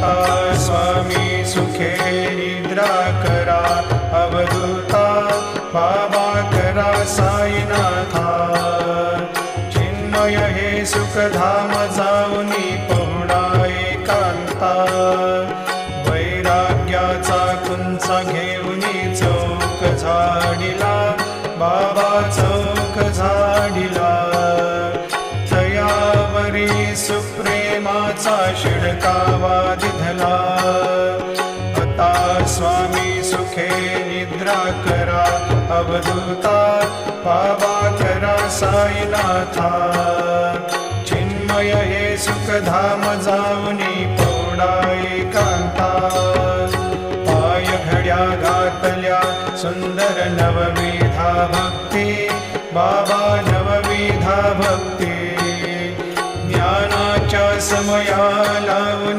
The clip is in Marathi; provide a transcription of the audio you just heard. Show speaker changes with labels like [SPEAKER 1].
[SPEAKER 1] आता स्वामी सुखे निद्रा करा, अवधूता बाबा करा साईनाथा। चिन्मय हे सुखधाम जाऊनी पहुडा एकांता, वैराग्याचा कुंचा घेऊनी चौक झाडिला, बाबा चौक झाडिला। तयावरी सुप्रेमाचा शिडकावा दिधला, आता स्वामी सुखे निद्रा करा, अवधूता बाबा करा साईनाथा। चिन्मय हे सुखधाम जाऊनी पहुडा एकांता, पाय घड्या घातल्या सुंदर नवविधा भक्ती, बाबा नवविधा भक्ती। ज्ञानाच्या समया लावून